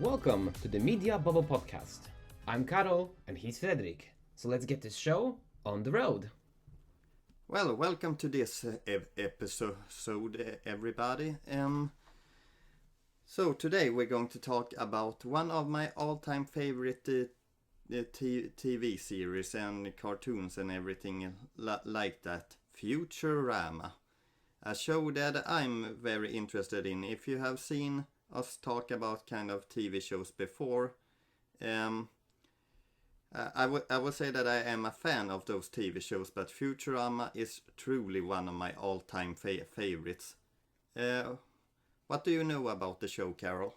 Welcome to the Media Bubble Podcast. I'm Karol and he's Fredrik. So let's get this show on the road. Well, welcome to this episode, everybody. So today we're going to talk about one of my all-time favorite TV series and cartoons and everything like that, Futurama. A show that I'm very interested in. If you have seen us talk about kind of TV shows before, I would say that I am a fan of those TV shows, but Futurama is truly one of my all-time favorites. What do you know about the show, Karol?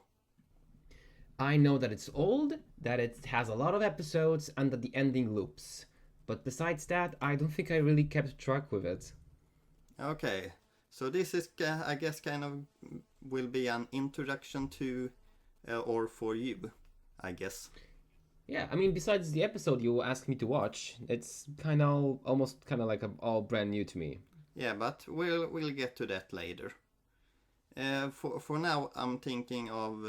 I know that it's old, that it has a lot of episodes, and that the ending loops. But besides that, I don't think I really kept track with it. Okay, so this is, I guess, kind of will be an introduction to, or for you, I guess. Yeah, I mean, besides the episode you asked me to watch, it's almost like all brand new to me. Yeah, but we'll get to that later. For now, I'm thinking of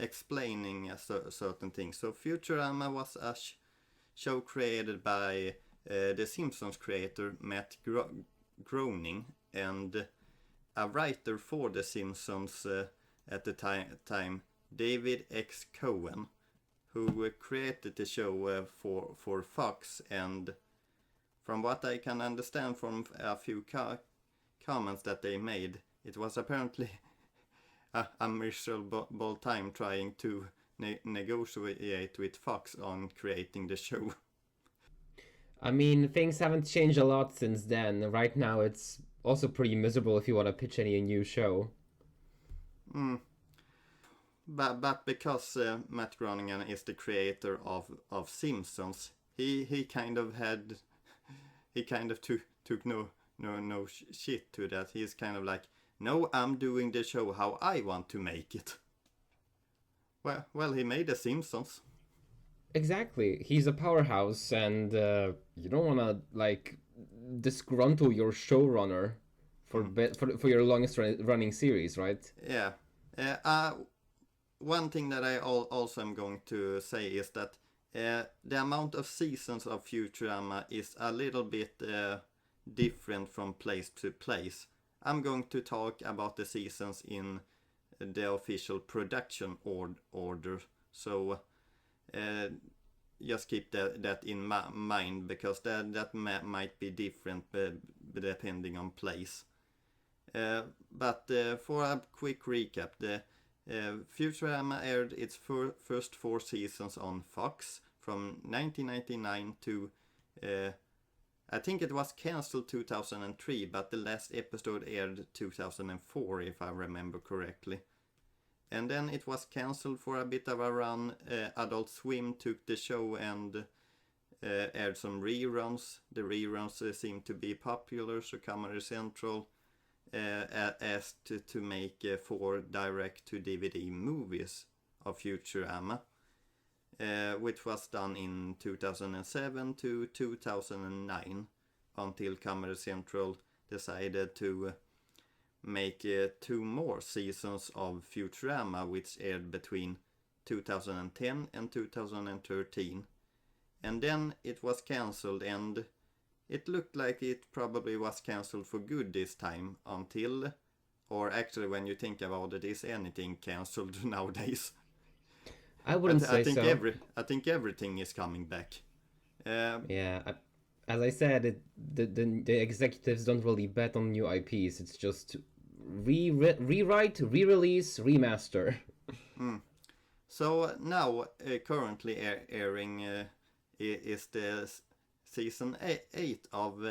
explaining certain things. So Futurama was a show created by the Simpsons creator Matt Groening and a writer for the Simpsons at the time, David X. Cohen, who created the show for Fox, and from what I can understand from a few comments that they made, it was apparently a miserable time trying to negotiate with Fox on creating the show. I mean, things haven't changed a lot since then. Right now, it's also pretty miserable if you want to pitch any new show. But because Matt Groening is the creator of Simpsons, he kind of took no shit to that. He's kind of like, no, I'm doing the show how I want to make it. Well, he made the Simpsons. Exactly. He's a powerhouse, and you don't want to disgruntle your showrunner for your longest running series, right? Yeah. One thing that I also am going to say is that the amount of seasons of Futurama is a little bit different from place to place. I'm going to talk about the seasons in the official production order, so just keep that in mind, because that might be different depending on place. But for a quick recap, the Futurama aired its first 4 seasons on Fox from 1999 to I think it was cancelled 2003, but the last episode aired 2004 if I remember correctly. And then it was cancelled for a bit of a run. Adult Swim took the show and aired some reruns. The reruns seemed to be popular, so Comedy Central asked to make 4 direct-to-DVD movies of Futurama, which was done in 2007 to 2009, until Comedy Central decided to make 2 more seasons of Futurama, which aired between 2010 and 2013. And then it was cancelled, and it looked like it probably was cancelled for good this time until, or actually when you think about it, is anything cancelled nowadays? I wouldn't say so. I think everything is coming back. As I said, the executives don't really bet on new IPs. It's just rewrite, re-release, remaster. So now, currently airing is the season 8 of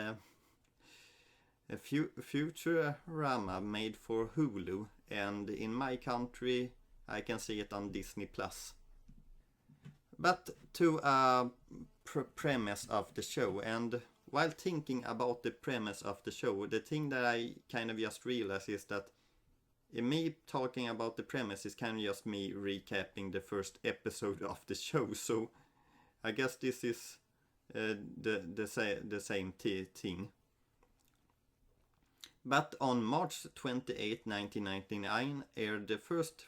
Futurama, made for Hulu, and in my country I can see it on Disney+. But to a premise of the show, and while thinking about the premise of the show, the thing that I kind of just realized is that me talking about the premise is kind of just me recapping the first episode of the show, so I guess this is the same thing. But on March 28, 1999 aired the first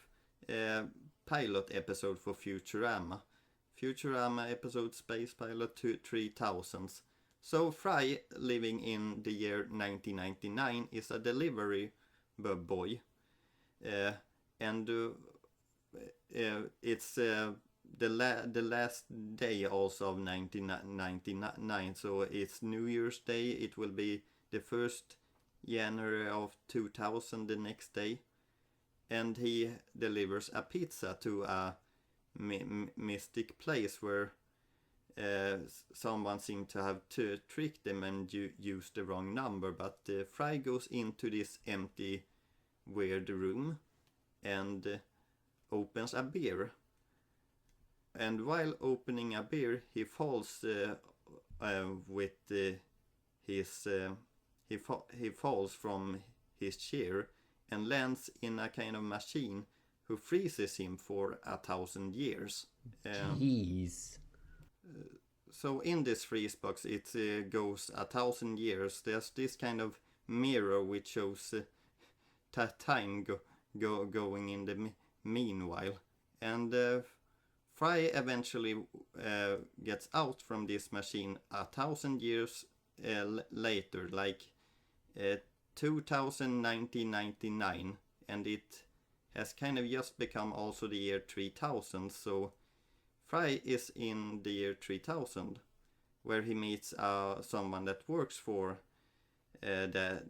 pilot episode for Futurama. Futurama episode Space Pilot 3000s. So Fry, living in the year 1999, is a delivery boy. And it's the last day also of 1999, so it's New Year's Day. It will be the 1st January of 2000 the next day. And he delivers a pizza to a mystic place where someone seemed to have tricked them and used the wrong number. But Fry goes into this empty, weird room and opens a beer. And while opening a beer, he falls he falls from his chair and lands in a kind of machine who freezes him for 1,000 years. Jeez. So in this freeze box, it goes 1,000 years. There's this kind of mirror which shows time going in the meanwhile. And Fry eventually gets out from this machine 1,000 years later, like 1999, and it has kind of just become also the year 3000. So Fry is in the year 3000, where he meets someone that works for that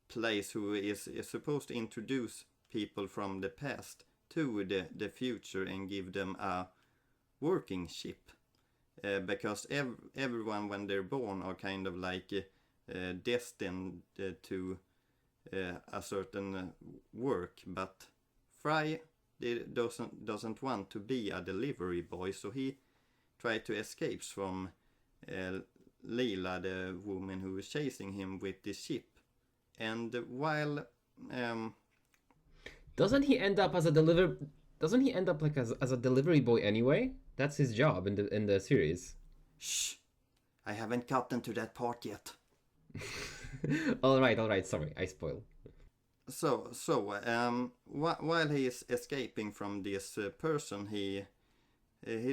place, who is supposed to introduce people from the past to the future and give them a working ship. Because everyone, when they're born, are kind of like destined to a certain work, but Fry doesn't want to be a delivery boy, so he tried to escape from Leela, the woman who was chasing him with the ship. And while Doesn't he end up like as a delivery boy anyway? That's his job in the series. Shh! I haven't gotten to that part yet. All right. Sorry, I spoiled. So while he is escaping from this person, he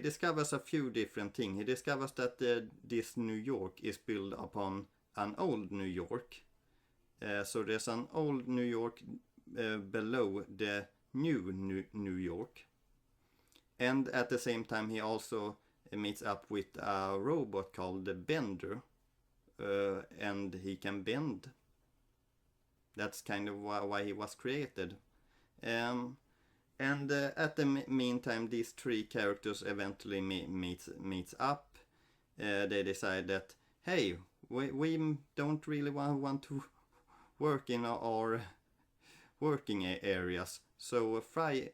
discovers a few different things. He discovers that this New York is built upon an old New York. So there's an old New York below the new New York. And at the same time, he also meets up with a robot called the Bender. And he can bend. That's kind of why he was created. And at the meantime, these three characters eventually meets up. They decide that, hey, we don't really want to work in our working areas. So Fry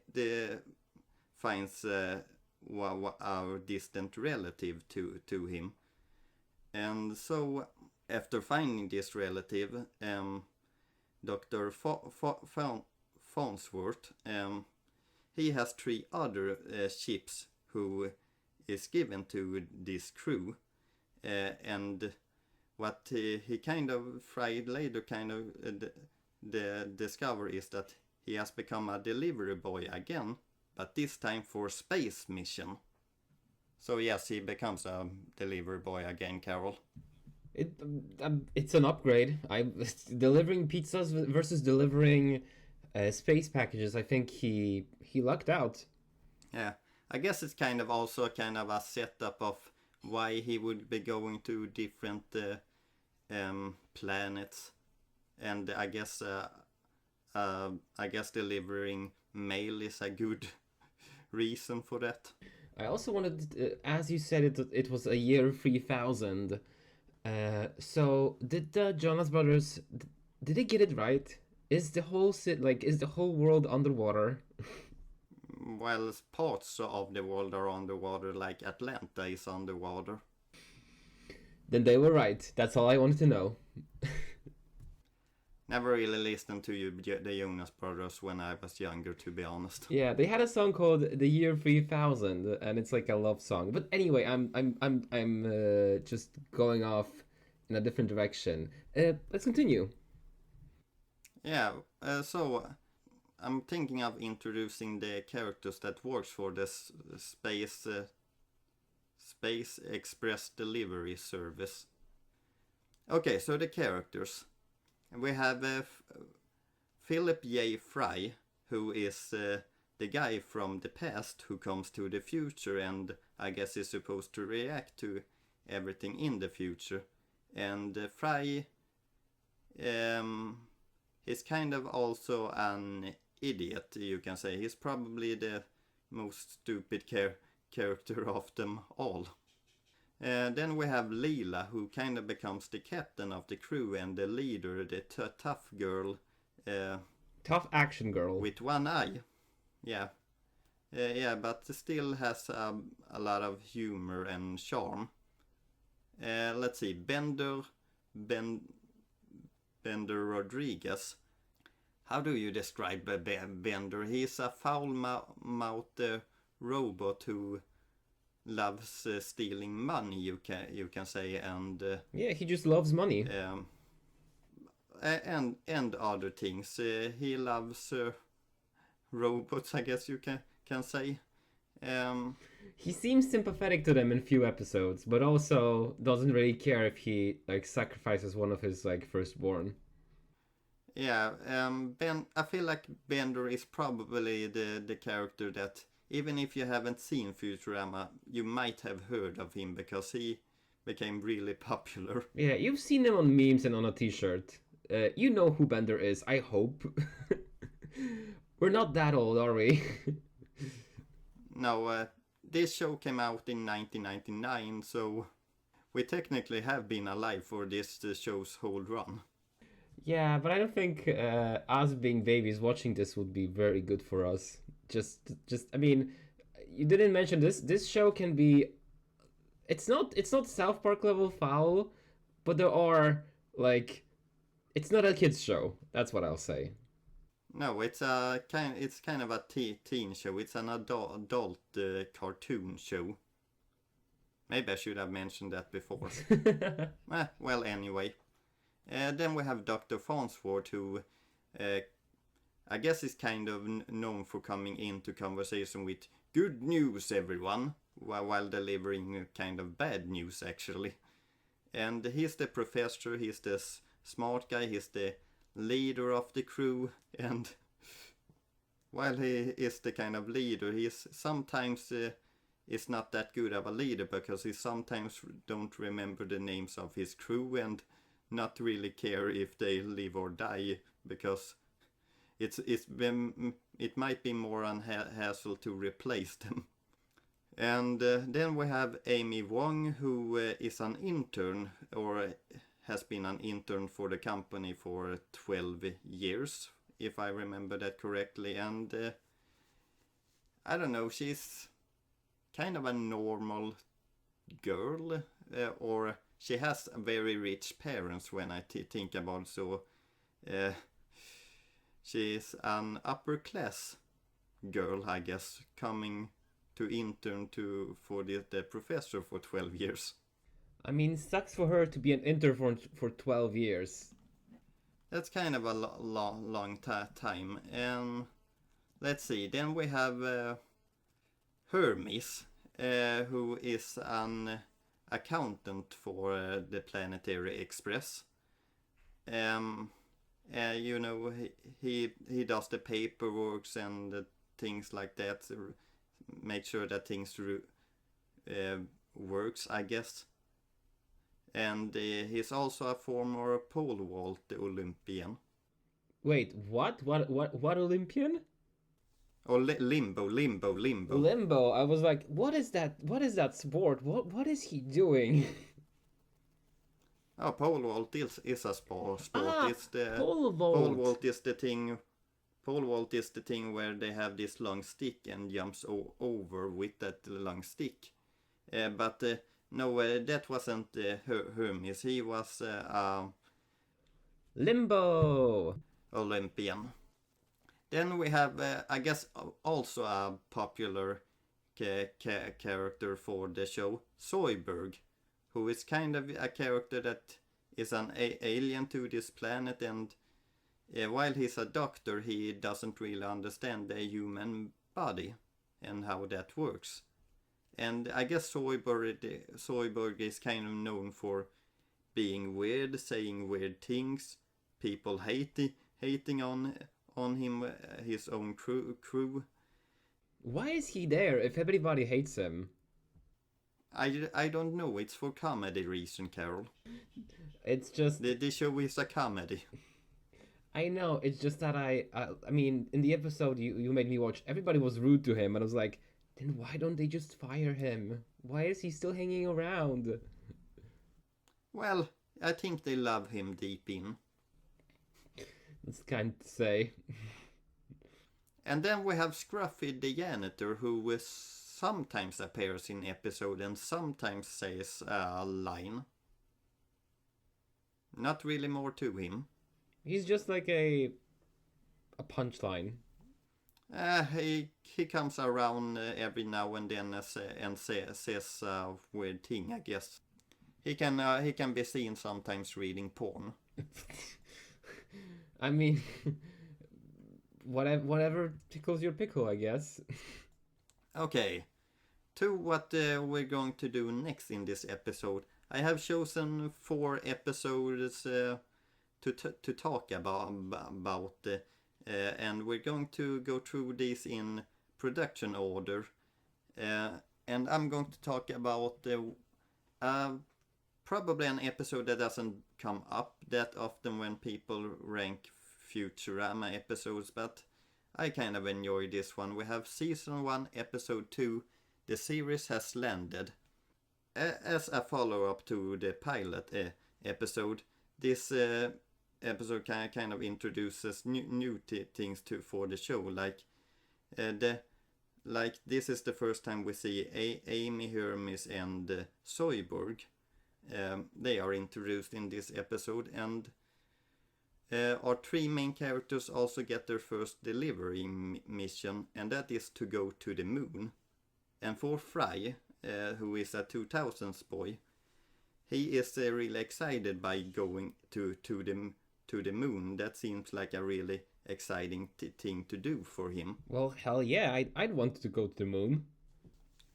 finds our distant relative to him. And so after finding this relative, Dr. Farnsworth, he has three other ships who is given to this crew. And what he kind of Fry later kind of the discover is that he has become a delivery boy again, but this time for space mission. So yes, he becomes a delivery boy again, Karol. It's an upgrade. Delivering pizzas versus delivering space packages. I think he lucked out. Yeah, I guess it's kind of also kind of a setup of why he would be going to different planets, and I guess delivering mail is a good reason for that. I also wanted, as you said, it was a year 3000. So did the Jonas Brothers, did they get it right? Is the whole world underwater? Well, parts of the world are underwater, like Atlanta is underwater. Then they were right. That's all I wanted to know. Never really listened to the Jonas Brothers when I was younger, to be honest. Yeah, they had a song called "The Year 3000," and it's like a love song. But anyway, I'm just going off in a different direction. Let's continue. Yeah. So I'm thinking of introducing the characters that works for the Space Express Delivery Service. Okay, so the characters. We have Philip J. Fry, who is the guy from the past who comes to the future and I guess is supposed to react to everything in the future. And Fry he's kind of also an idiot, you can say. He's probably the most stupid character of them all. Then we have Leela, who kind of becomes the captain of the crew and the leader, the tough girl. Tough action girl. With one eye. Yeah. Yeah, but still has a lot of humor and charm. Let's see, Bender Rodriguez. How do you describe Bender? He's a foul-mouthed robot who loves stealing money, you can say, and yeah, he just loves money. And other things. He loves robots, I guess you can say. He seems sympathetic to them in few episodes, but also doesn't really care if he like sacrifices one of his like firstborn. Yeah, I feel like Bender is probably the character that, even if you haven't seen Futurama, you might have heard of him because he became really popular. Yeah, you've seen him on memes and on a t-shirt. You know who Bender is, I hope. We're not that old, are we? No, this show came out in 1999, so we technically have been alive for this show's whole run. Yeah, but I don't think us being babies watching this would be very good for us. Just, I mean, you didn't mention this. This show can be, it's not South Park level foul, but there are like, it's not a kids show. That's what I'll say. No, it's kind of a teen show. It's an adult cartoon show. Maybe I should have mentioned that before. Well, anyway. Then we have Dr. Farnsworth, who I guess is kind of known for coming into conversation with good news, everyone, while delivering kind of bad news, actually. And he's the professor, he's the smart guy, he's the leader of the crew, and while he is the kind of leader, he's sometimes is not that good of a leader because he sometimes don't remember the names of his crew and not really care if they live or die because it might be more hassle to replace them. And then we have Amy Wong, who is an intern or has been an intern for the company for 12 years, if I remember that correctly. And I don't know, she's kind of a normal girl, or she has very rich parents when I think about it. So she's an upper class girl, I guess, coming to intern for the professor for 12 years. I mean, sucks for her to be an intern for 12 years. That's kind of a long time. Let's see, then we have Hermes, who is an accountant for the Planetary Express. You know, he does the paperwork and things like that, make sure that things works, I guess. And he's also a former pole vault Olympian. Wait, what? What Olympian? Oh, limbo. Limbo. I was like, what is that? What is that sport? What is he doing? Oh, pole vault is a sport. It's the pole vault. Pole vault is the thing. Pole vault is the thing where they have this long stick and jumps over with that long stick. But no, that wasn't Hermes. He was Limbo Olympian. Then we have, I guess, also a popular character for the show, Zoidberg, who is kind of a character that is an alien to this planet, and While he's a doctor, he doesn't really understand the human body and how that works. And I guess Zoidberg is kind of known for being weird, saying weird things, people hating on him, his own crew. Why is he there if everybody hates him? I don't know, it's for comedy reason, Karol. It's just... The show is a comedy. I know, it's just that I mean, in the episode you made me watch, everybody was rude to him, and I was like, then why don't they just fire him? Why is he still hanging around? Well, I think they love him deep in. That's kind to say. And then we have Scruffy the janitor, who sometimes appears in episode and sometimes says a line. Not really more to him. He's just like a punchline. He comes around every now and then and says a weird thing, I guess. He can be seen sometimes reading porn. I mean, whatever tickles your pickle, I guess. Okay, to what we're going to do next in this episode. I have chosen 4 episodes to talk about and we're going to go through these in production order, and I'm going to talk about probably an episode that doesn't come up that often when people rank Futurama episodes, but I kind of enjoy this one. We have season 1 episode 2, The Series Has Landed. As a follow-up to the pilot episode, this episode kind of introduces new things for the show, like this is the first time we see Amy, Hermes, and Zoidberg. They are introduced in this episode, and our 3 main characters also get their first delivery mission, and that is to go to the moon. And for Fry, who is a 2000s boy, he is really excited by going to the moon. That seems like a really exciting thing to do for him. Well, hell yeah, I'd want to go to the moon.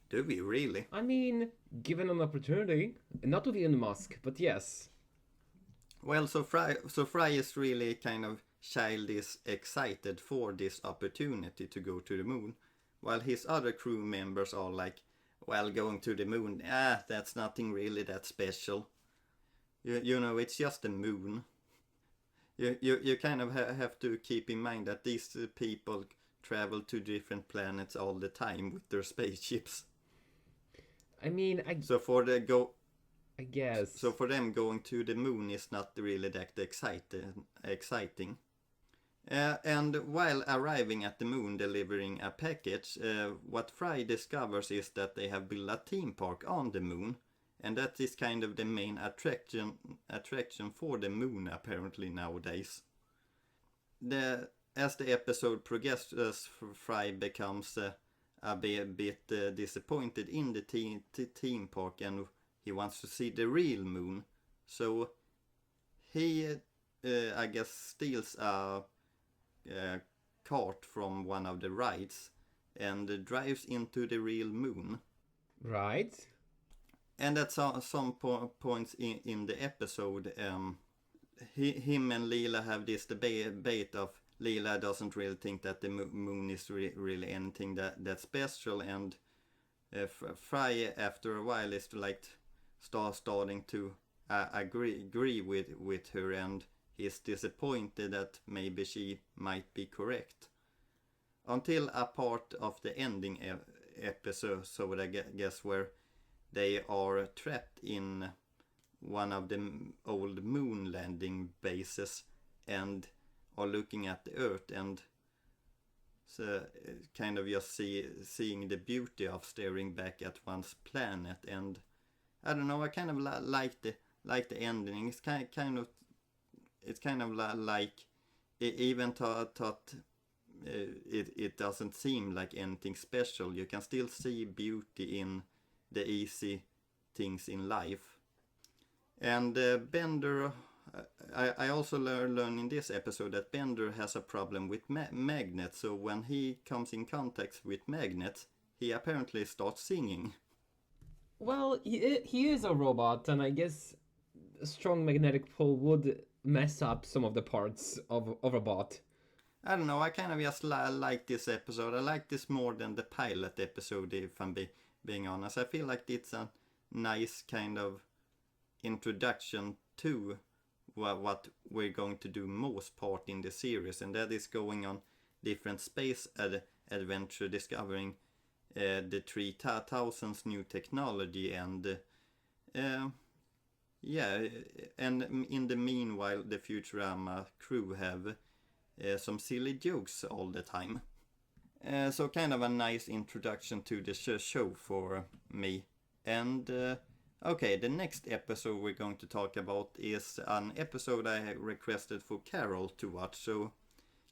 Do we really? I mean, given an opportunity, not with Elon Musk, but yes. Well, so Fry is really kind of childish excited for this opportunity to go to the moon, while his other crew members are like, well, going to the moon, that's nothing really that special. You know, it's just the moon. You kind of have to keep in mind that these people travel to different planets all the time with their spaceships. I mean, I guess. So for them, going to the moon is not really that exciting. And while arriving at the moon delivering a package, what Fry discovers is that they have built a theme park on the moon. And that is kind of the main attraction for the moon apparently nowadays. As the episode progresses, Fry becomes a bit disappointed in the theme park, and he wants to see the real moon. So he, I guess, steals a cart from one of the rides and drives into the real moon. Right. And at some points in the episode, him and Leela have this debate of Leela doesn't really think that the moon is really anything that's special, and Fry after a while is like starting to agree with her, and he's disappointed that maybe she might be correct. Until a part of the ending episode, so I guess, where they are trapped in one of the old moon landing bases and are looking at the Earth, and so kind of just seeing the beauty of staring back at one's planet. And I don't know, I kind of like the ending. It's kind of like even thought it doesn't seem like anything special. You can still see beauty in the easy things in life. And Bender I also learn in this episode that Bender has a problem with magnets. So when he comes in contact with magnets, he apparently starts singing. Well, he is a robot, and I guess a strong magnetic pull would mess up some of the parts of a bot. I don't know, I kind of just like this episode. I like this more than the pilot episode, if I'm being honest. I feel like it's a nice kind of introduction to what we're going to do most part in the series, and that is going on different space adventure, discovering the 3000's new technology, and yeah, and in the meanwhile the Futurama crew have some silly jokes all the time. So kind of a nice introduction to the show for me. And okay, the next episode we're going to talk about is an episode I requested for Karol to watch. So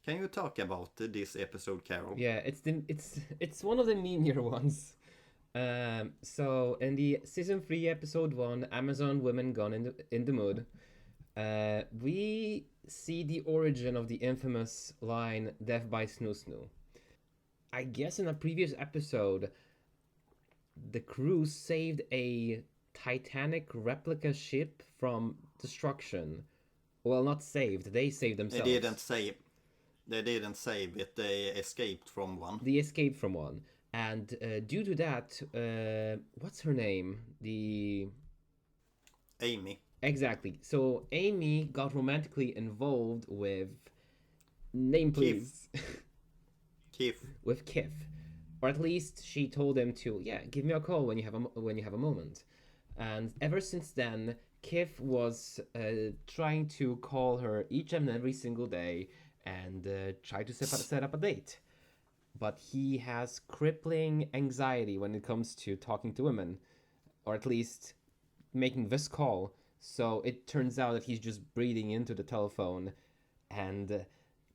can you talk about this episode, Karol? Yeah, it's one of the meanier ones. So in the season 3 episode 1, Amazon Women Gone in the Mood, we see the origin of the infamous line "Death by Snoo Snoo." I guess in a previous episode, the crew saved a Titanic replica ship from destruction. Well, not saved. They saved themselves. They didn't save it. They escaped from one. They escaped from one. And due to that, what's her name? Amy. Exactly. So Amy got romantically involved with... Name, please. Kif. With Kif. Or at least she told him to, give me a call when you have a moment. And ever since then, Kif was trying to call her each and every single day and try to set up a date. But he has crippling anxiety when it comes to talking to women, or at least making this call. So it turns out that he's just breathing into the telephone and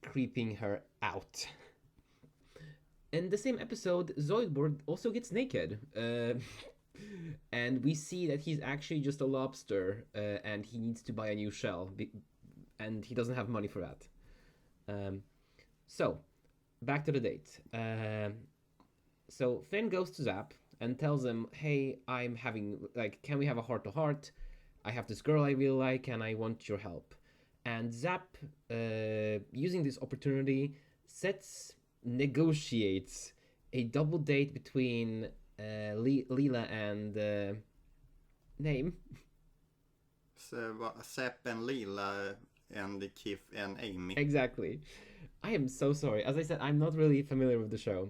creeping her out. In the same episode, Zoidberg also gets naked. And we see that he's actually just a lobster, and he needs to buy a new shell, and he doesn't have money for that. So, back to the date. So Finn goes to Zap and tells him, hey, I'm having, can we have a heart-to-heart? I have this girl I really like, and I want your help. And Zap, using this opportunity, negotiates a double date between Leela and name. So Zap and Leela and Kif and Amy. Exactly. I am so sorry. As I said, I'm not really familiar with the show.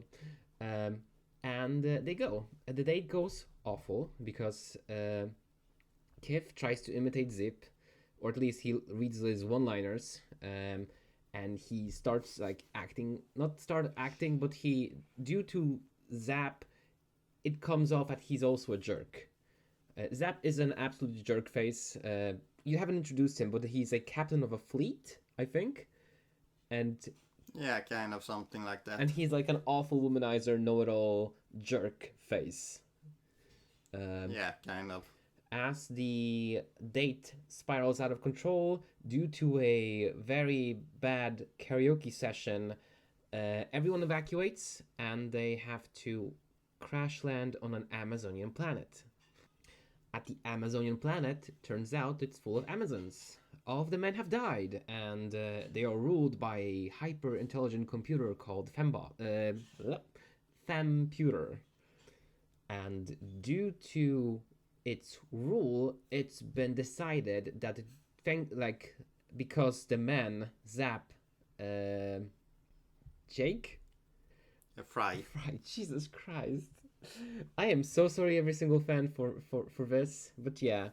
And they go. The date goes awful because Kif tries to imitate Zip, or at least he reads his one-liners. And he starts acting, but due to Zap, it comes off that he's also a jerk. Zap is an absolute jerk face. You haven't introduced him, but he's a captain of a fleet, I think. And yeah, kind of something like that. And he's like an awful womanizer, know-it-all jerk face. Yeah, kind of. As the date spirals out of control due to a very bad karaoke session, everyone evacuates and they have to crash land on an Amazonian planet. At the Amazonian planet, turns out it's full of Amazons. All of the men have died, and they are ruled by a hyper-intelligent computer called Femputer. And due to its rule, it's been decided that because the men, Zap, Jake? Fry, Jesus Christ. I am so sorry, every single fan, for this, but yeah.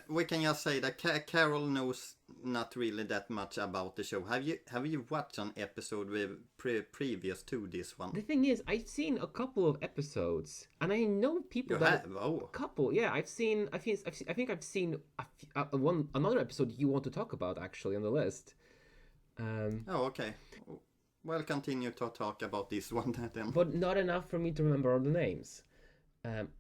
We can just say that Karol knows not really that much about the show. Have you watched an episode with previous to this one? The thing is, I've seen a couple of episodes, and I know people a couple. Yeah, I think I've seen another episode you want to talk about actually on the list. Okay. Well, continue to talk about this one then. But not enough for me to remember all the names.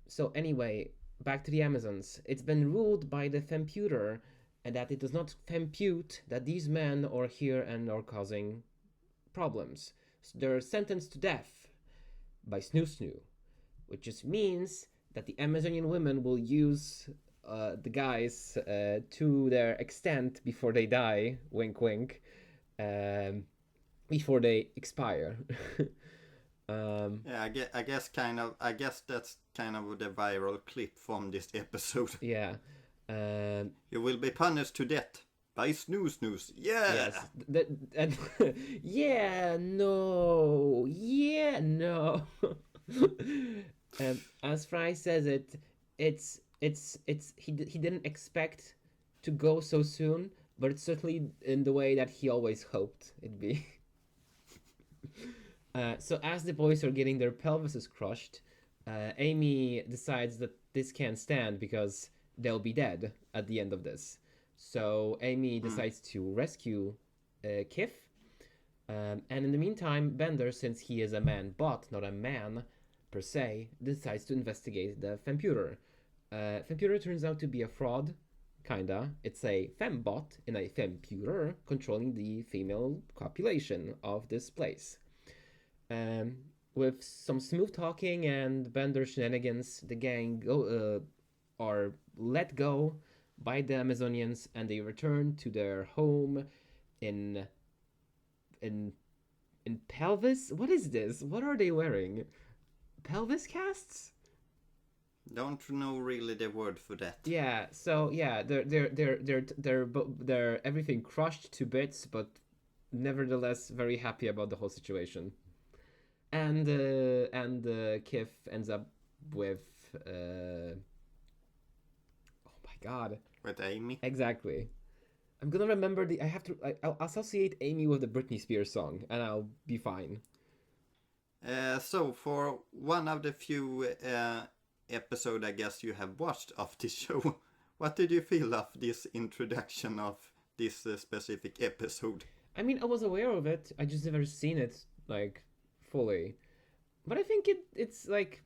So anyway, back to the Amazons. It's been ruled by the Femputer, and that it does not compute that these men are here and are causing problems. So they're sentenced to death by Snoo Snoo, which just means that the Amazonian women will use the guys to their extent before they die, wink wink, before they expire. Yeah, I guess that's kind of the viral clip from this episode. Yeah. You will be punished to death by Snoo Snoos. Yeah. Yes. Yeah. No. Yeah. No. As Fry says it, he didn't expect to go so soon, but it's certainly in the way that he always hoped it'd be. So as the boys are getting their pelvises crushed, Amy decides that this can't stand because they'll be dead at the end of this. So Amy decides to rescue Kif. And in the meantime, Bender, since he is a man bot, not a man per se, decides to investigate the femputer. Femputer turns out to be a fraud, kinda. It's a fembot in a femputer controlling the female population of this place. With some smooth talking and Bender shenanigans, the gang are let go by the Amazonians and they return to their home in pelvis. What is this? What are they wearing? Pelvis casts? Don't know really the word for that. Yeah. So yeah, they're everything crushed to bits, but nevertheless very happy about the whole situation. And Kif ends up with oh my god, With Amy. exactly. I'm gonna remember I'll associate Amy with the Britney Spears song, and I'll be fine. So for one of the few episode I guess you have watched of this show, what did you feel of this introduction of this specific episode? I mean, I was aware of it. I just never seen it like fully, but I think it's like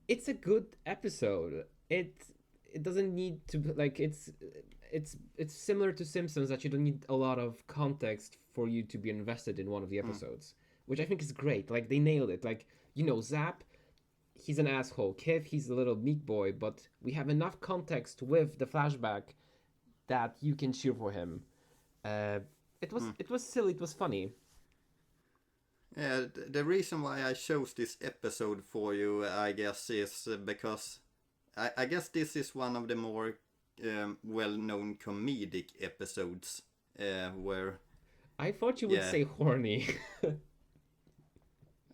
it's a good episode. It doesn't need to like it's similar to Simpsons that you don't need a lot of context for you to be invested in one of the episodes, which I think is great. Like they nailed it. Like Zap, he's an asshole. Kif, he's a little meek boy, but we have enough context with the flashback that you can cheer for him. It was silly. It was funny. Yeah, the reason why I chose this episode for you, I guess, is because I guess this is one of the more well-known comedic episodes where... I thought you would say horny.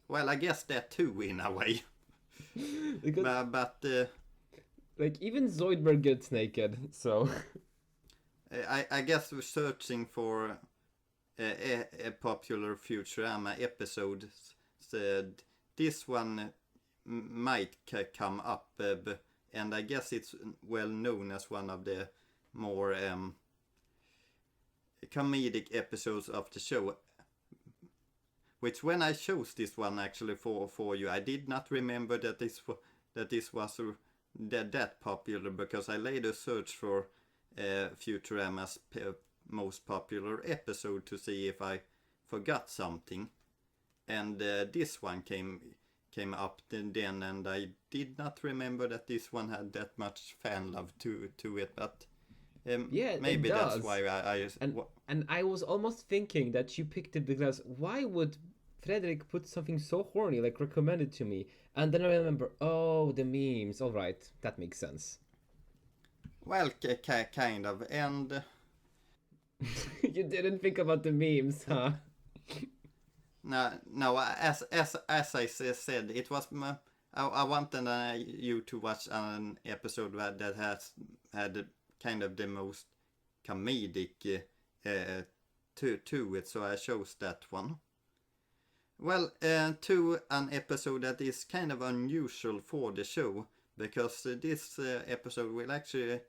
Well, I guess that too, in a way. Because, but like, even Zoidberg gets naked, so... I guess we're searching for a popular Futurama episode. So this one might come up, and I guess it's well known as one of the more comedic episodes of the show. Which when I chose this one actually for you, I did not remember that this was that popular, because I later searched for Futurama's most popular episode to see if I forgot something, and this one came up then, and I did not remember that this one had that much fan love to it, but yeah, maybe that's why I and I was almost thinking that you picked it because why would Fredrik put something so horny, like recommend it to me? And then I remember, oh, the memes. All right, that makes sense. Well, kind of, and you didn't think about the memes, huh? No. As I said, it was I wanted you to watch an episode that has had kind of the most comedic to it, so I chose that one. Well, to an episode that is kind of unusual for the show, because this episode will actually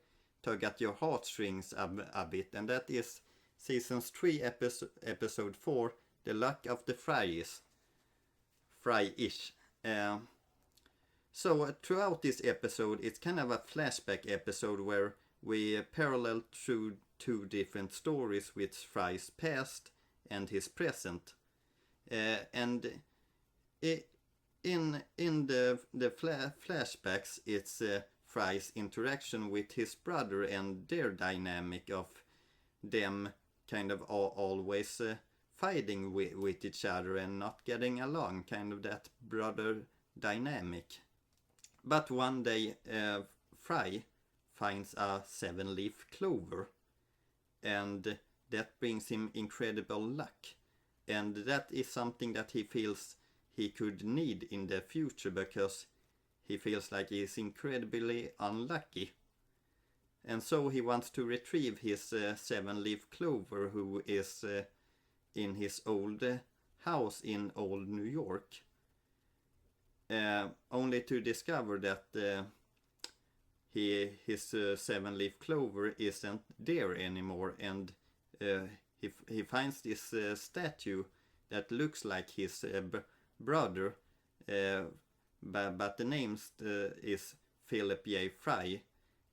tug at your heartstrings a bit, and that is Seasons 3 episode 4, The Luck of the Fryish. So throughout this episode, it's kind of a flashback episode where we parallel through two different stories with Fry's past and his present. And in the flashbacks, it's Fry's interaction with his brother and their dynamic of them kind of always fighting with each other and not getting along, kind of that brother dynamic. But one day Fry finds a 7-leaf clover, and that brings him incredible luck, and that is something that he feels he could need in the future, because he feels like he is incredibly unlucky. And so he wants to retrieve his 7-leaf clover, who is in his old house in old New York. Only to discover that his 7-leaf clover isn't there anymore, and he finds this statue that looks like his brother, but the name is Philip J. Fry,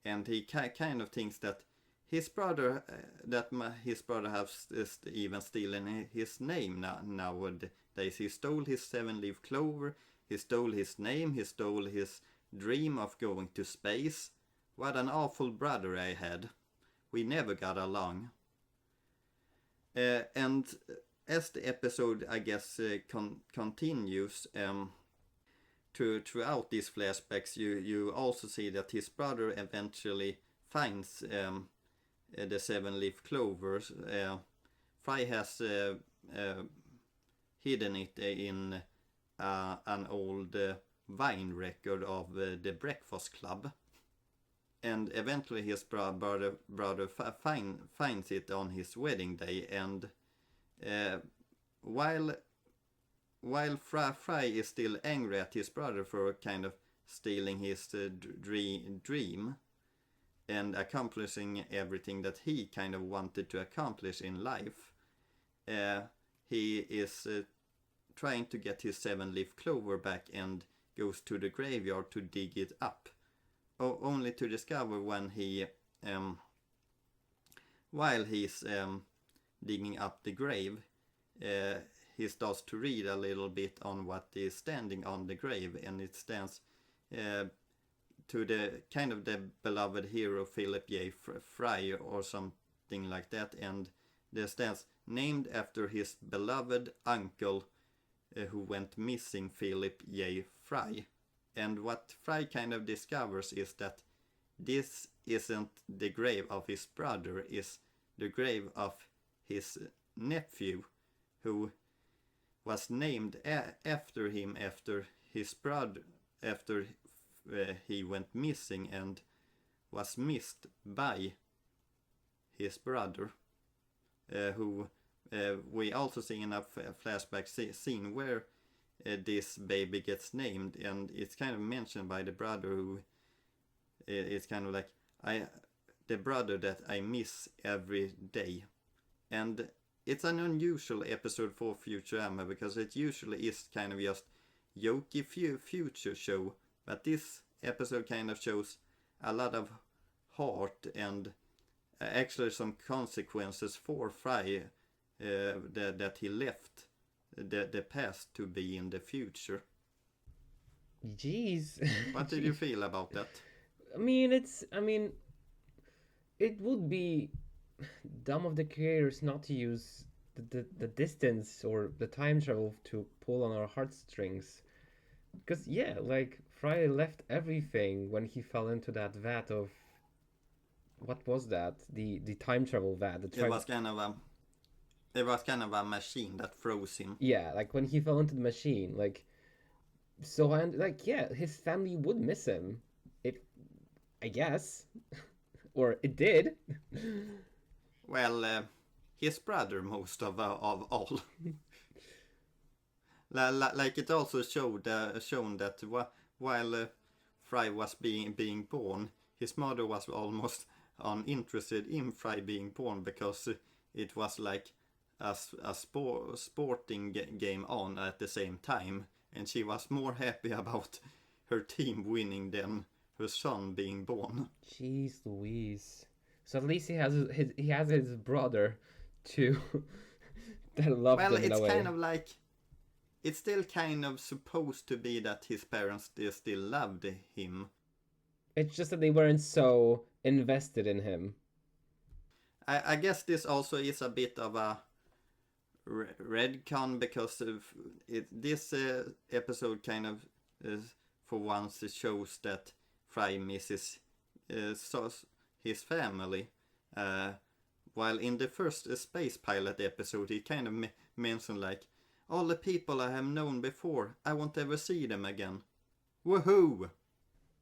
and he kind of thinks that his brother has even stolen his name nowadays. He stole his 7-leaf clover, he stole his name, he stole his dream of going to space. What an awful brother I had. We never got along. And as the episode, I guess, continues, throughout these flashbacks, you also see that his brother eventually finds the 7-leaf clovers. Fry has hidden it in an old wine record of the Breakfast Club, and eventually his brother finds it on his wedding day, and while Fry is still angry at his brother for kind of stealing his dream and accomplishing everything that he kind of wanted to accomplish in life, he is trying to get his 7-leaf clover back and goes to the graveyard to dig it up, only to discover when he while he's digging up the grave, he starts to read a little bit on what is standing on the grave, and it stands to the kind of the beloved hero Philip J. Fry or something like that, and there stands named after his beloved uncle who went missing, Philip J. Fry. And what Fry kind of discovers is that this isn't the grave of his brother, is the grave of his nephew, who was named after him after his brother, after he went missing and was missed by his brother, who we also see in a flashback scene where this baby gets named, and it's kind of mentioned by the brother, who it's kind of like the brother that I miss every day. And it's an unusual episode for Futurama, because it usually is kind of just jokey future show, but this episode kind of shows a lot of heart and actually some consequences for Fry, that he left the past to be in the future. Jeez. What did you feel about that? I mean, it would be dumb of the creators not to use the distance or the time travel to pull on our heartstrings. Because, yeah, like, Fry left everything when he fell into that vat of... What was that? The time travel vat. It was kind of a machine that froze him. Yeah, like when he fell into the machine, like... So, and like, yeah, his family would miss him. I guess. Or it did. Well, his brother most of all. Like it also shown that while Fry was being born, his mother was almost uninterested in Fry being born, because it was like a sporting game on at the same time, and she was more happy about her team winning than her son being born. Jeez Louise. So at least he has his brother to that loved Well, him in a it's way. kind of like, it's still kind of supposed to be that his parents still loved him. It's just that they weren't so invested in him. I guess this also is a bit of a redcon because of this episode kind of for once it shows that Fry misses his family. While in the first space pilot episode he kind of mentioned like, all the people I have known before, I won't ever see them again. Woohoo!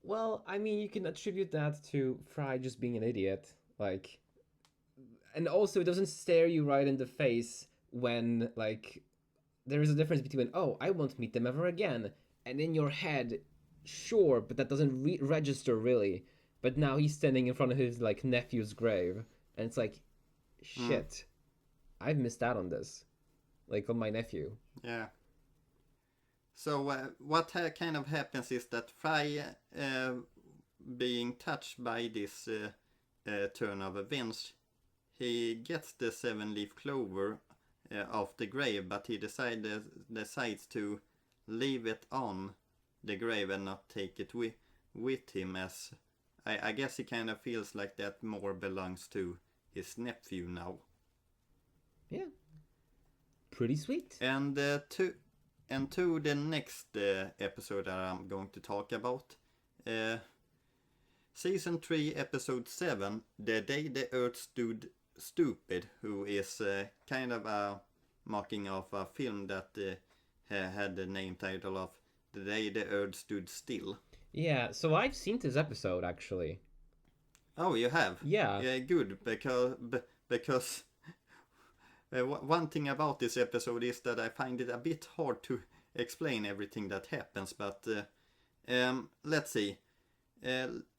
Well, I mean, you can attribute that to Fry just being an idiot. Like, and also it doesn't stare you right in the face when, like, there is a difference between, oh, I won't meet them ever again, and in your head, sure, but that doesn't register really. But now he's standing in front of his, like, nephew's grave, and it's like, shit, I've missed out on this. Like, on my nephew. Yeah. So what kind of happens is that Fry, being touched by this turn of events, he gets the 7-leaf clover off the grave, but he decides to leave it on the grave and not take it with him, as I guess he kind of feels like that more belongs to his nephew now. Yeah. Pretty sweet. And to the next episode that I'm going to talk about. Season 3, episode 7, The Day the Earth Stood Stupid, who is kind of a mocking of a film that had the name title of The Day the Earth Stood Still. Yeah, so I've seen this episode, actually. Oh, you have? Yeah. Yeah, good, because one thing about this episode is that I find it a bit hard to explain everything that happens, but let's see.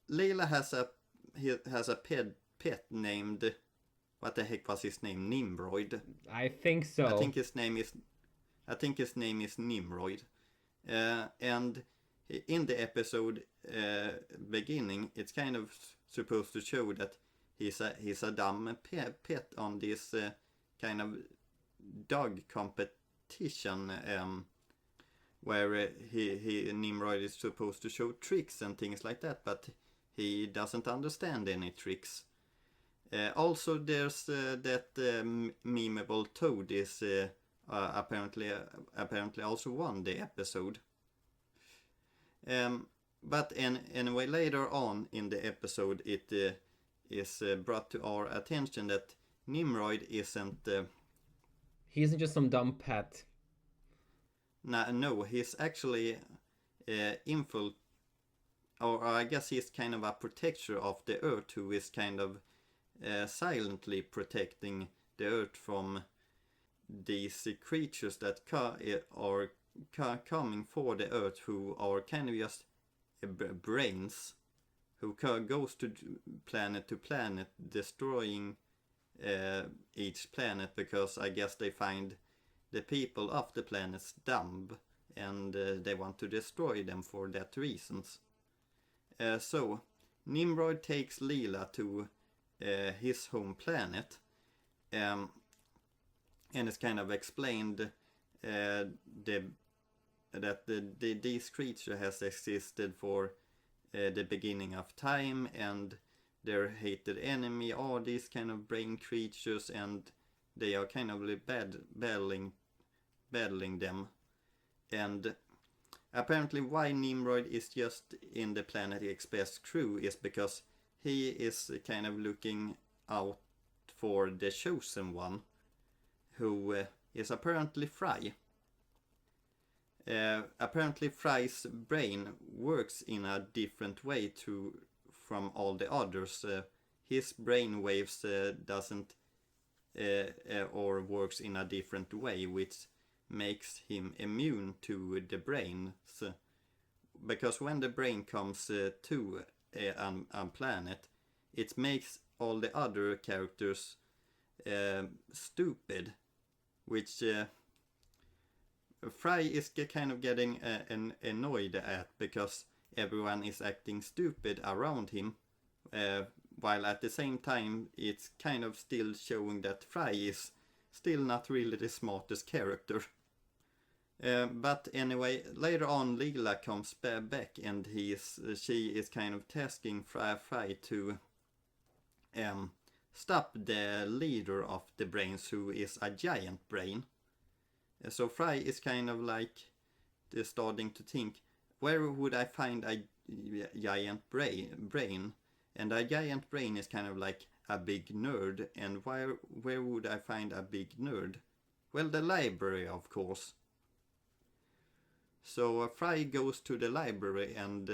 Leila has a pet named, what the heck was his name? Nimrod. I think so. I think his name is Nimrod. And in the episode beginning, it's kind of supposed to show that he's a dumb pet on this kind of dog competition, where Nimrod is supposed to show tricks and things like that, but he doesn't understand any tricks. Also, there's that memeable toad is apparently also won the episode. But anyway, later on in the episode, it is brought to our attention that Nimrod isn't. He isn't just some dumb pet. No, he's actually or I guess he's kind of a protector of the Earth, who is kind of silently protecting the Earth from these creatures that are coming for the Earth, who are kind of just brains, who goes to planet, destroying each planet, because I guess they find the people of the planets dumb, and they want to destroy them for that reasons. So Nimrod takes Leela to his home planet, and it's kind of explained that these creatures has existed for the beginning of time, and their hated enemy are these kind of brain creatures, and they are kind of battling them. And apparently why Nimrod is just in the Planet Express crew is because he is kind of looking out for the chosen one, who is apparently Fry. Apparently Fry's brain works in a different way from all the others. His brain waves doesn't or works in a different way, which makes him immune to the brain. Because when the brain comes to a planet, it makes all the other characters stupid, which Fry is kind of getting annoyed at, because everyone is acting stupid around him, while at the same time it's kind of still showing that Fry is still not really the smartest character. But anyway, later on Leela comes back and she is kind of tasking Fry to stop the leader of the brains, who is a giant brain. So Fry is kind of like starting to think, where would I find a giant brain? And a giant brain is kind of like a big nerd, and where would I find a big nerd? Well, the library, of course. So Fry goes to the library and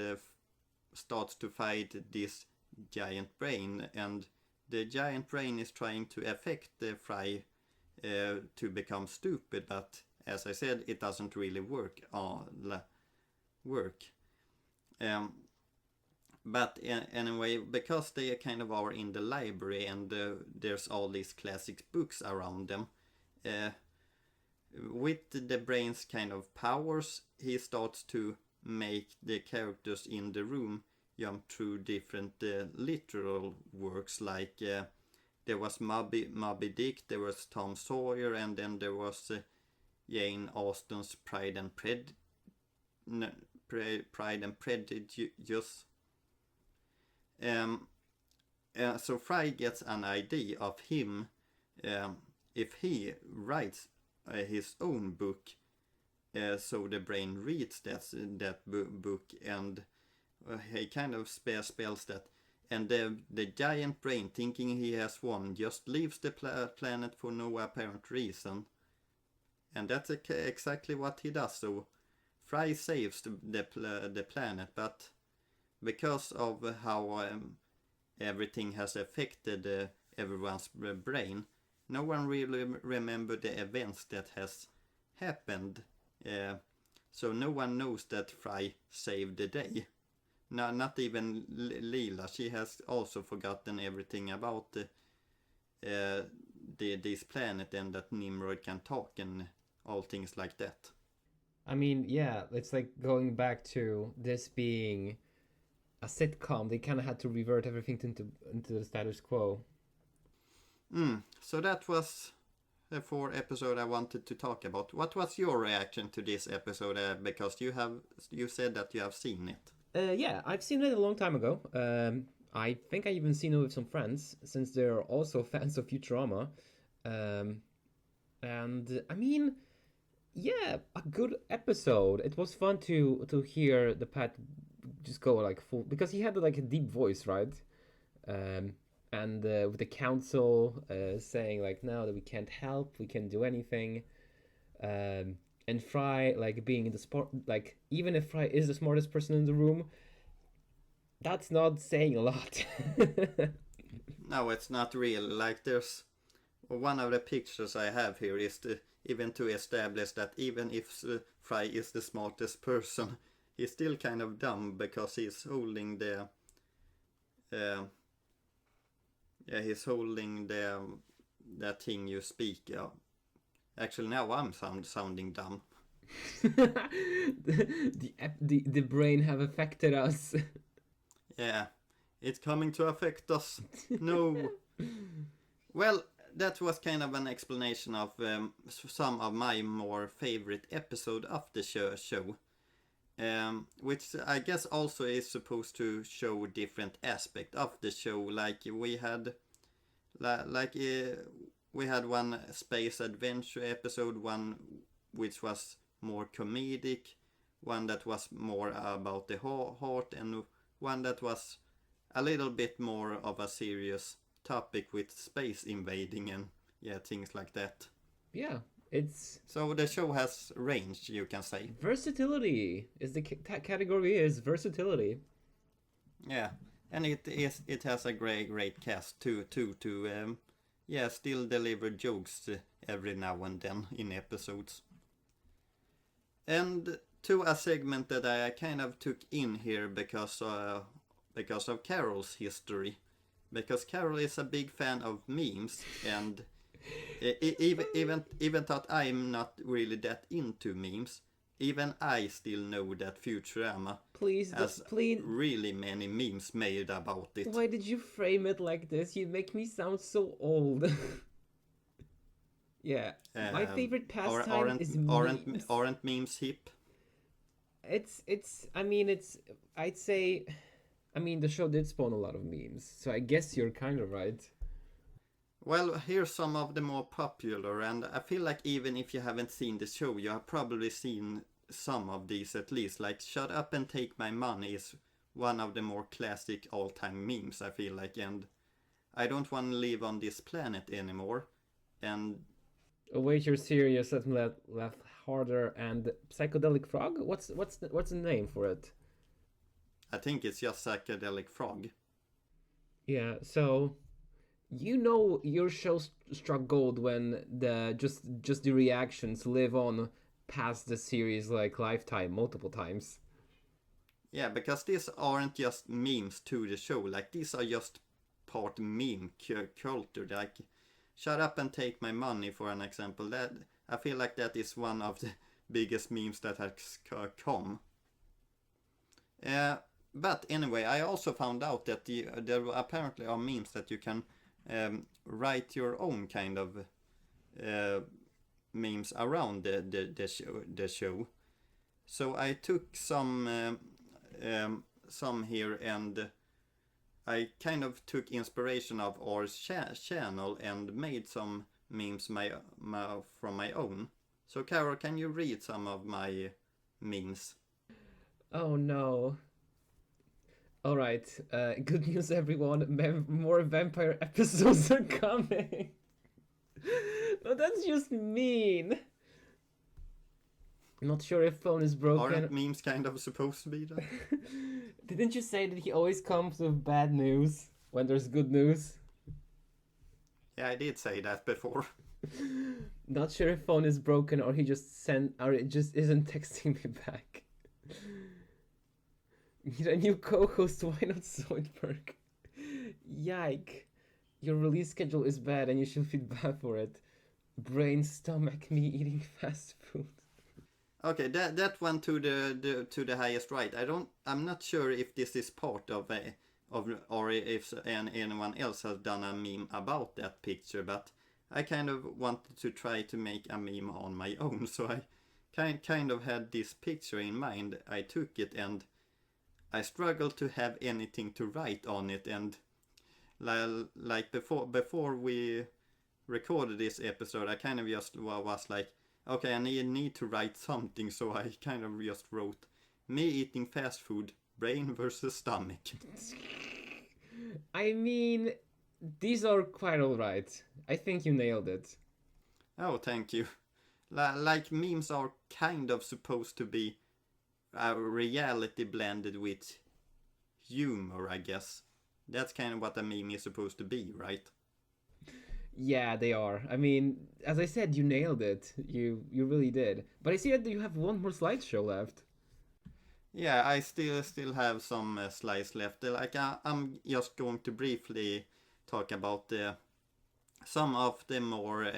starts to fight this giant brain, and the giant brain is trying to affect the Fry to become stupid, but as I said, it doesn't really work. But anyway, because they kind of are in the library and there's all these classic books around them, with the brain's kind of powers, he starts to make the characters in the room jump through different literal works, like there was Moby Dick, there was Tom Sawyer, and then there was Jane Austen's Pride and Prejudice. So Fry gets an idea of him, if he writes his own book, so the brain reads that book, and he kind of spells that, and the giant brain, thinking he has won, just leaves the planet for no apparent reason, and that's exactly what he does. So Fry saves the planet, but because of how everything has affected everyone's brain, no one really remembered the events that has happened. So no one knows that Fry saved the day. No, not even Leela. She has also forgotten everything about this planet, and that Nimrod can talk and all things like that. I mean, yeah, it's like going back to this being a sitcom. They kind of had to revert everything into the status quo. So that was the 4 episode I wanted to talk about. What was your reaction to this episode? Because you said that you have seen it. Yeah, I've seen it a long time ago. I think I even seen it with some friends, since they're also fans of Futurama. And I mean, yeah, a good episode. It was fun to hear the Pat just go like full, because he had like a deep voice, right? And with the council saying like, no, that we can't help, we can't do anything. And Fry like being in the sport, like even if Fry is the smartest person in the room, that's not saying a lot. No, it's not real. Like there's one of the pictures I have here is even to establish that even if Fry is the smartest person, he's still kind of dumb, because he's holding he's holding that thing you speak. Actually, now I'm sounding dumb. the brain have affected us. Yeah, it's coming to affect us. No. Well, that was kind of an explanation of some of my more favorite episode of the show. Which I guess also is supposed to show different aspect of the show. Like we had one space adventure episode, one which was more comedic, one that was more about the heart, and one that was a little bit more of a serious topic with space invading and things like that. Yeah, it's so the show has range, you can say. Versatility is the category is versatility. Yeah, and it has a great cast too to still deliver jokes every now and then in episodes. And to a segment that I kind of took in here because of Karol's history, because Karol is a big fan of memes, and even though I'm not really that into memes, even I still know that Futurama Please, has please. really many memes made about it. Why did you frame it like this? You make me sound so old. Yeah, my favorite pastime is memes. Aren't memes hip? I mean, I'd say, I mean, the show did spawn a lot of memes, so I guess you're kind of right. Well, here's some of the more popular, and I feel like even if you haven't seen the show, you have probably seen some of these at least. Like, "Shut up and take my money" is one of the more classic all-time memes, I feel like, and "I don't want to live on this planet anymore," and Oh wait, you're serious? Let me laugh harder. And psychedelic frog? What's the name for it? I think it's just psychedelic frog. Yeah, so you know your show struck gold when just the reactions live on past the series like lifetime multiple times. Yeah, because these aren't just memes to the show, like these are just part meme culture. Like, "Shut up and take my money," for an example. That I feel like that is one of the biggest memes that has come. But anyway, I also found out that there apparently are memes that you can write your own kind of memes around the show. So I took some here, and I kind of took inspiration of our channel and made some memes from my own. So Karol, can you read some of my memes? Oh no. Alright, good news everyone, more vampire episodes are coming. No, that's just mean. Not sure if phone is broken. Aren't memes kind of supposed to be that? Didn't you say that he always comes with bad news when there's good news? Yeah, I did say that before. Not sure if phone is broken or he just sent or it just isn't texting me back. Need a new co-host, why not Zoidberg? Yike. Your release schedule is bad and you should feel bad for it. Brain stomach me eating fast food. Okay, that one to the highest right. I'm not sure if this is part of or if anyone else has done a meme about that picture, but I kind of wanted to try to make a meme on my own, so I kind of had this picture in mind. I took it and I struggled to have anything to write on it, and like before we recorded this episode, I kind of just was like, okay, I need to write something, so I kind of just wrote, "Me eating fast food, brain versus stomach." I mean, these are quite alright. I think you nailed it. Oh, thank you. Like, memes are kind of supposed to be a reality blended with humor, I guess. That's kind of what a meme is supposed to be, right? Yeah, they are. I mean, as I said, you nailed it. You really did. But I see that you have one more slideshow left. Yeah, I still have some slides left. Like, I'm just going to briefly talk about some of the more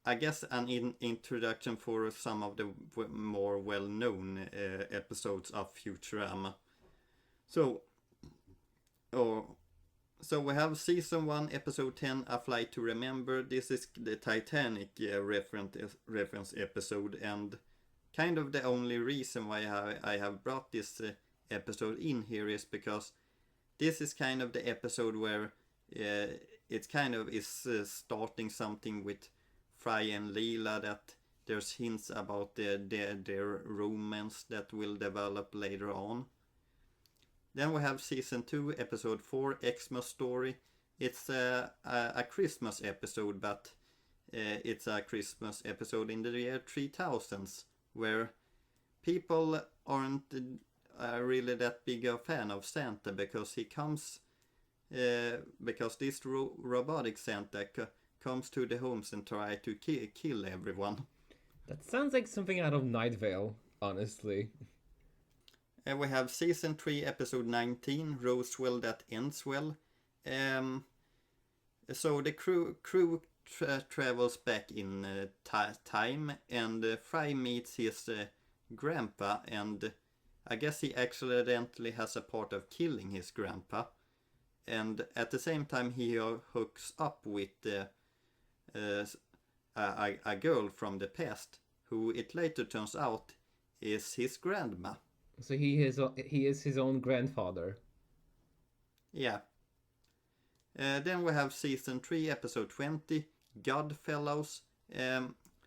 I guess an introduction for some of the more well-known episodes of Futurama. So, so we have season 1, episode 10, "A Flight to Remember." This is the Titanic reference episode, and kind of the only reason why I have brought this episode in here is because this is kind of the episode where it kind of is starting something with Fry and Leela, that there's hints about their romance that will develop later on. Then we have season 2, episode 4, "Xmas Story." It's a Christmas episode, but it's a Christmas episode in the year 3000s, where people aren't really that big a fan of Santa, because he comes, because this robotic Santa comes to the homes and try to kill everyone. That sounds like something out of Night Vale, honestly. And we have season 3, episode 19, "Roswell That Ends Well." So the crew travels back in time, and Fry meets his grandpa, and I guess he accidentally has a part of killing his grandpa. And at the same time he hooks up with a girl from the past, who it later turns out is his grandma. So he is his own grandfather. Yeah. Then we have season 3, episode 20, Godfellows.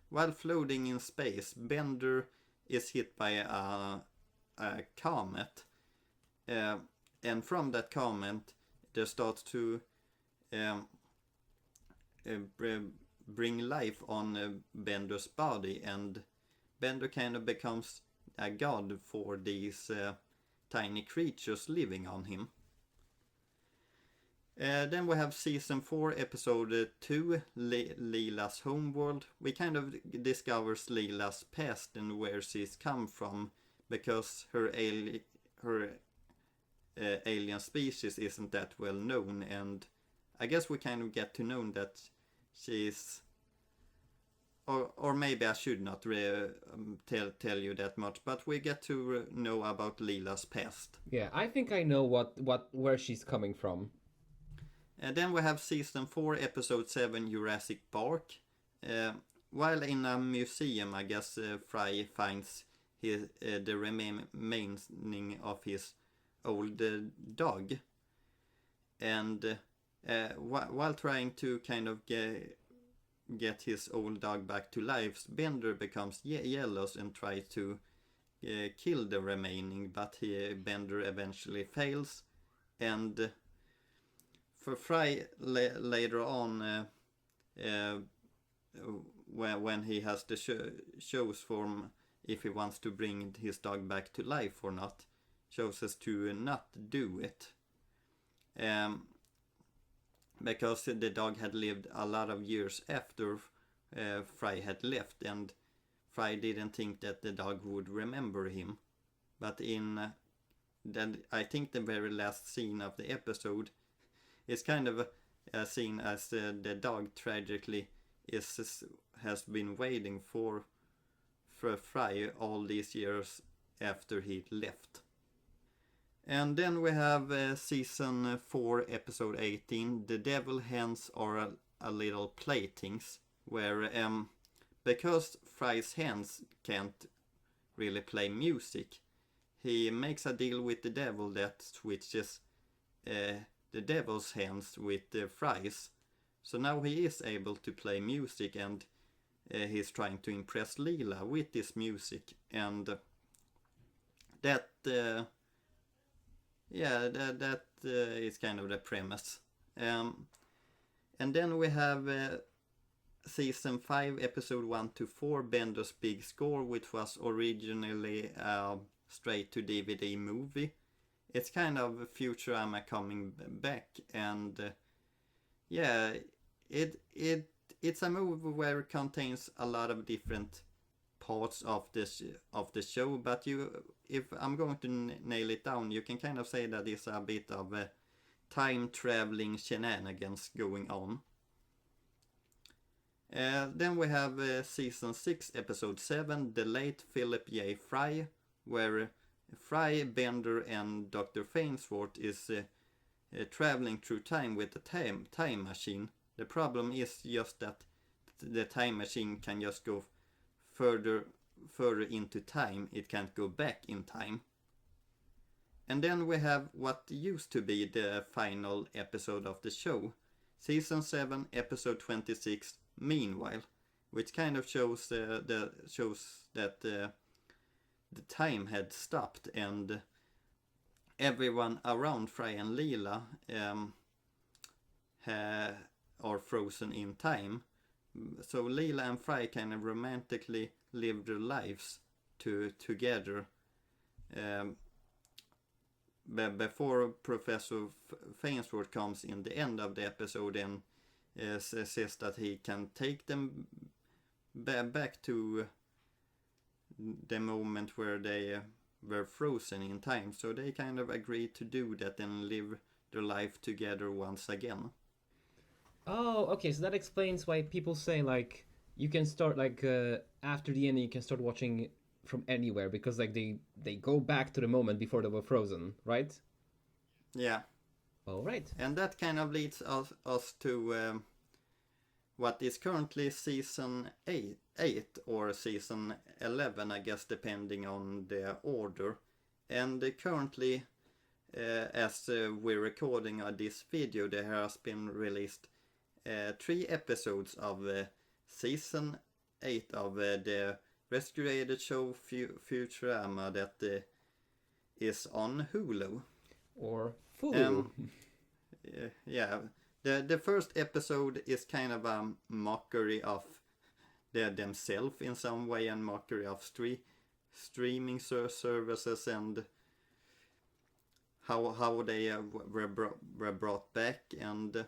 While floating in space, Bender is hit by a comet. And from that comet, there starts to bring life on Bender's body, and Bender kind of becomes a god for these tiny creatures living on him. Then we have season 4, episode 2, Leela's homeworld. We kind of discovers Leela's past and where she's come from, because her alien species isn't that well known, and I guess we kind of get to know that she's, or maybe I should not tell you that much, but we get to know about Leela's past. Yeah, I think I know where she's coming from. And then we have season 4, episode 7, Jurassic Park. While in a museum, I guess Fry finds the remaining of his old dog, and while trying to kind of get his old dog back to life, Bender becomes jealous and tries to kill the remaining, but Bender eventually fails. And for Fry later on, when he has the choose from if he wants to bring his dog back to life or not, chooses to not do it, because the dog had lived a lot of years after Fry had left, and Fry didn't think that the dog would remember him. But I think the very last scene of the episode is kind of a scene as the dog tragically has been waiting for Fry all these years after he left. And then we have season 4, episode 18, The Devil Hands Are a Little Playthings, where because Fry's hands can't really play music, he makes a deal with the devil that switches the devil's hands with Fry's. So now he is able to play music, and he's trying to impress Leela with this music, and that is kind of the premise. And then we have season 5, episode 1 to 4, Bender's Big Score, which was originally a straight to DVD movie. It's kind of Futurama coming back, and it's a movie where it contains a lot of different parts of the show, but if I'm going to nail it down, you can kind of say that it's a bit of a time traveling shenanigans going on. Then we have season 6, episode 7, The Late Philip J. Fry, where Fry, Bender, and Dr. Fainsworth is traveling through time with a time machine. The problem is just that the time machine can just go further into time. It can't go back in time. And then we have what used to be the final episode of the show, season 7, episode 26, Meanwhile, which kind of shows that the time had stopped, and everyone around Fry and Leela are frozen in time. So Leela and Fry kind of romantically live their lives together before Professor Fainsworth comes in the end of the episode and says that he can take them back to the moment where they were frozen in time. So they kind of agree to do that and live their life together once again. Oh, okay. So that explains why people say like you can start like after the ending you can start watching from anywhere because like they go back to the moment before they were frozen, right? Yeah, All right. and that kind of leads us to what is currently season 8 or season 11, I guess, depending on the order. And currently, as we're recording this video, there has been released 3 episodes of season 8 of the rescued show Futurama that is on Hulu. Or Fulu. Yeah, the first episode is kind of a mockery of themselves in some way, and mockery of streaming services and how they were brought back. And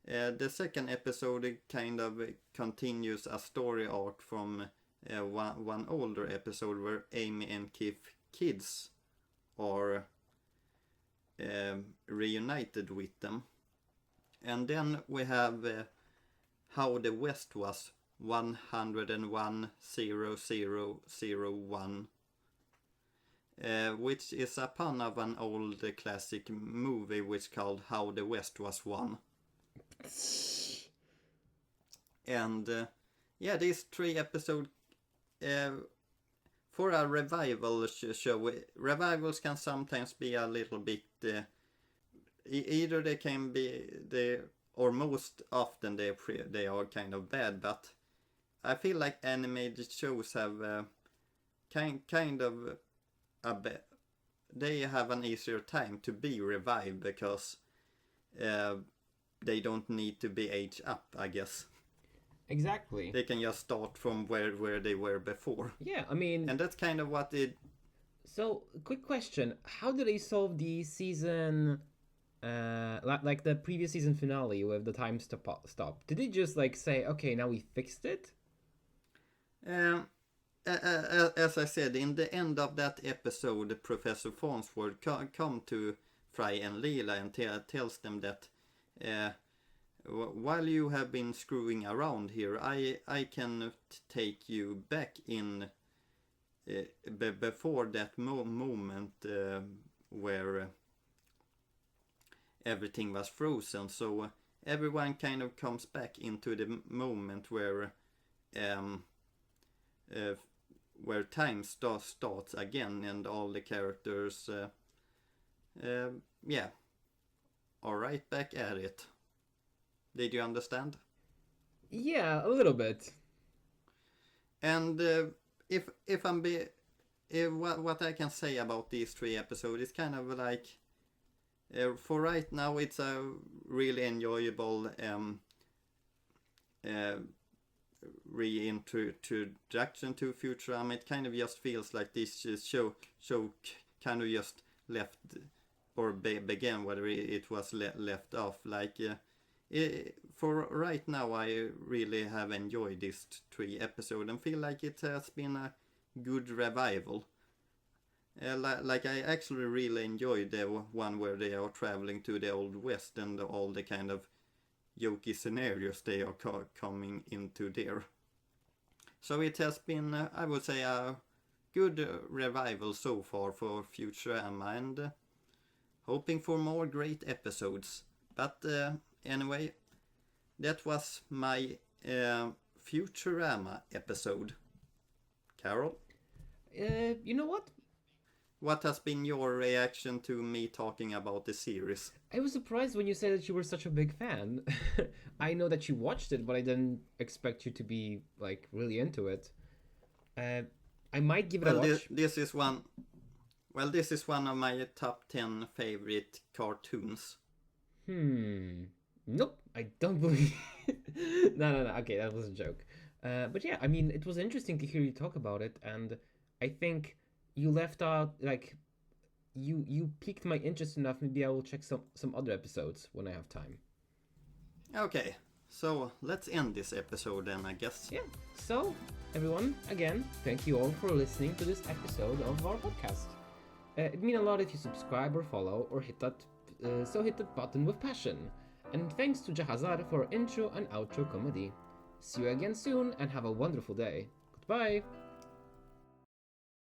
the second episode kind of continues a story arc from one older episode where Amy and kids are reunited with them. And then we have How the West Was 101,001, which is a pun of an old classic movie which called How the West Was Won. And yeah, these 3 episodes for a revival show. Revivals can sometimes be a little bit either they can be or most often they are kind of bad, but I feel like animated shows have kind of they have an easier time to be revived because they don't need to be aged up, I guess. Exactly. They can just start from where they were before. Yeah, I mean, and that's kind of what it. So, quick question: how did they solve the season, like the previous season finale with the time stop? Did they just like say, "Okay, now we fixed it"? As I said, in the end of that episode, Professor Farnsworth come to Fry and Leela and tells them that while you have been screwing around here, I can take you back in before that moment where everything was frozen. So everyone kind of comes back into the moment where time starts again, and all the characters yeah, are right back at it. Did you understand? Yeah, a little bit. And if I'm what I can say about these 3 episodes is kind of like for right now it's a really enjoyable reintroduction to Futurama. It kind of just feels like this show kind of just left or began where it was left off. Like for right now, I really have enjoyed this 3 episodes and feel like it has been a good revival. Like I actually really enjoyed the one where they are traveling to the Old West and all the kind of jokey scenarios they are coming into there. So it has been, I would say, a good revival so far for Futurama, and hoping for more great episodes. But anyway, that was my Futurama episode. Karol? You know what? What has been your reaction to me talking about the series? I was surprised when you said that you were such a big fan. I know that you watched it, but I didn't expect you to be like really into it. I might give it a watch. This is one. Well, this is one of my top 10 favorite cartoons. Nope, I don't believe. No. Okay, that was a joke. But yeah, I mean, it was interesting to hear you talk about it, and I think you left out like you piqued my interest enough. Maybe I will check some other episodes when I have time. Okay, so let's end this episode then, I guess. Yeah. So everyone, again, thank you all for listening to this episode of our podcast. It means a lot if you subscribe or follow or hit that button with passion. And thanks to Jahzzar for intro and outro comedy. See you again soon and have a wonderful day. Goodbye!